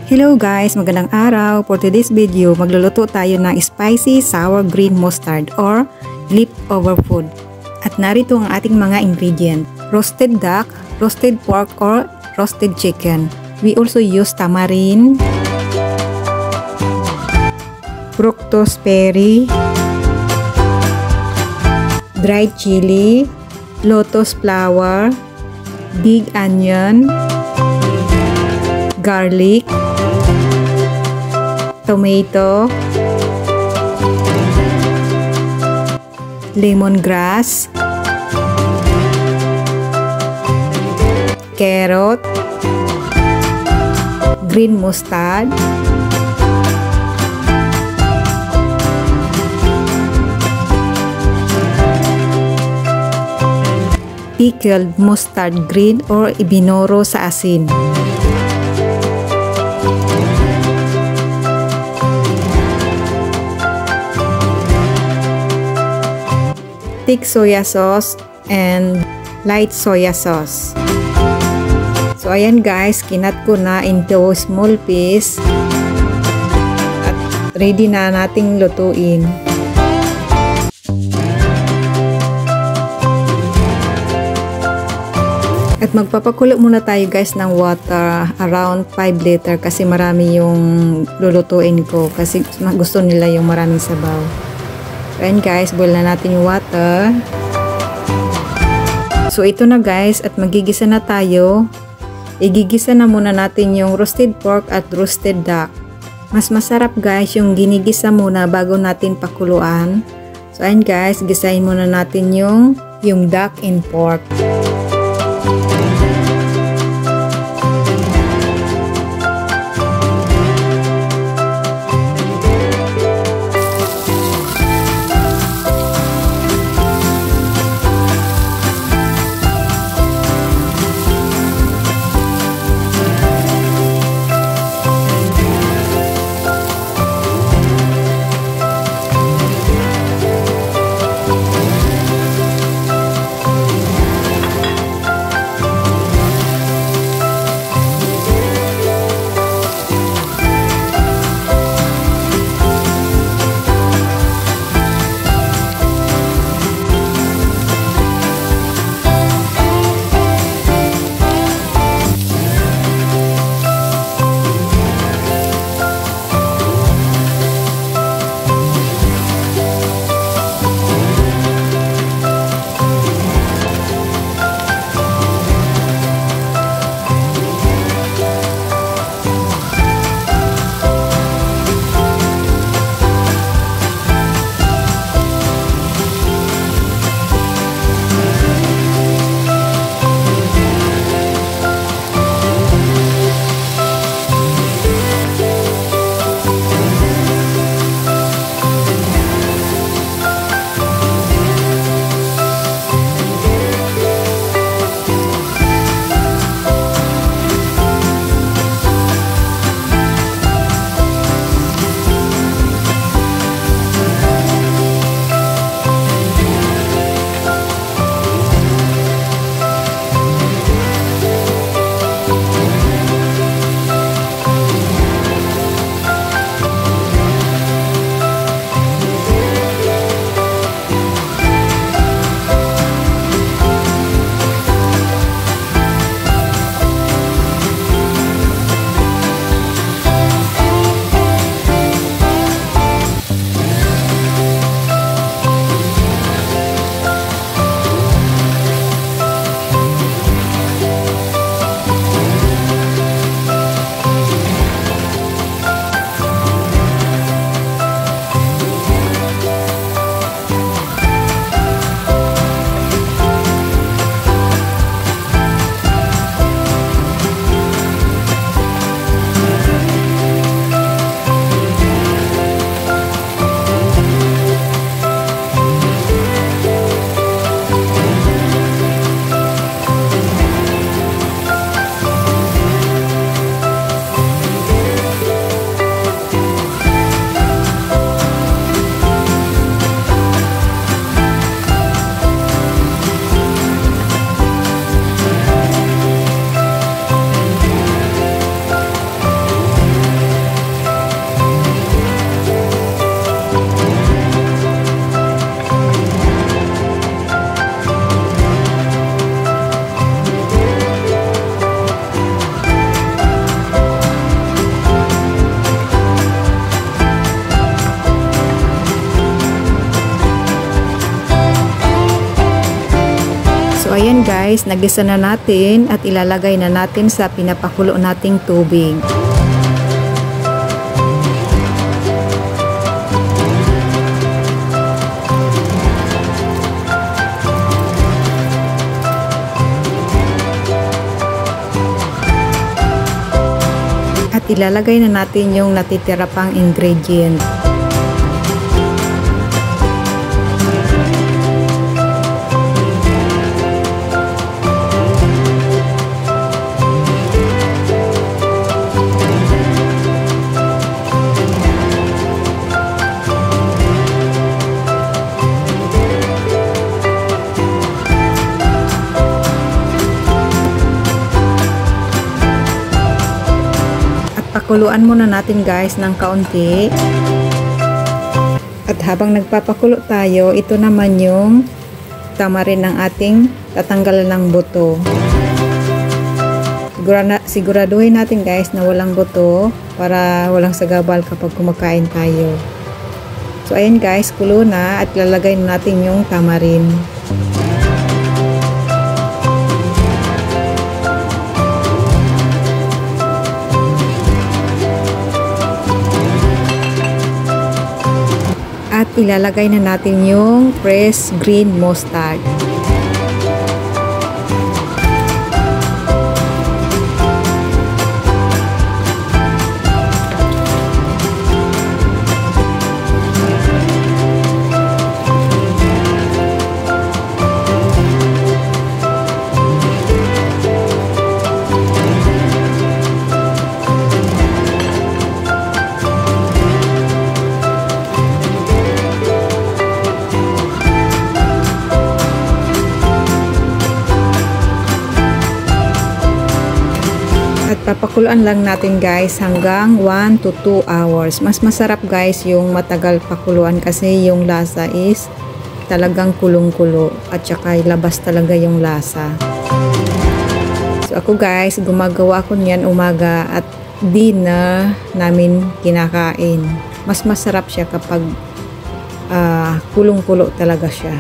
Hello guys, magandang araw. For today's video, magluluto tayo ng spicy sour green mustard or leftover food. At narito ang ating mga ingredient: roasted duck, roasted pork or roasted chicken. We also use tamarind, fructose berry, dried chili, lotus flower, big onion, garlic, tomato, lemongrass, carrot, green mustard, pickled mustard green or ibinoro sa asin, thick soya sauce and light soya sauce. So ayan guys, kinat ko na into small piece at ready na nating lutuin. At magpapakulo muna tayo guys ng water around 5 liter kasi marami yung lulutuin ko kasi gusto nila yung maraming sabaw. So ayan guys, boil na natin yung water. So ito na guys, at magigisa na tayo. Igigisa na muna natin yung roasted pork at roasted duck. Mas masarap guys yung ginigisa muna bago natin pakuluan. So ayan guys, gisahin muna natin yung duck and pork. guys, nagisa na natin at ilalagay na natin sa pinapakulo nating tubig. At ilalagay na natin yung natitira pang ingredient. Pakuluan muna natin guys ng kaunti. At habang nagpapakulo tayo, ito naman yung tamarin ng ating tatanggalan ng buto. Siguraduhin natin guys na walang buto para walang sagabal kapag kumakain tayo. So ayan guys, kulo na at lalagay na natin yung tamarin. At ilalagay na natin yung fresh green mustard. Papakuluan lang natin guys hanggang 1 to 2 hours. Mas masarap guys yung matagal pakuluan kasi yung lasa is talagang kulong-kulo at saka labas talaga yung lasa. So ako guys, gumagawa ko niyan umaga at dinner namin kinakain. Mas masarap siya kapag kulong-kulo talaga siya.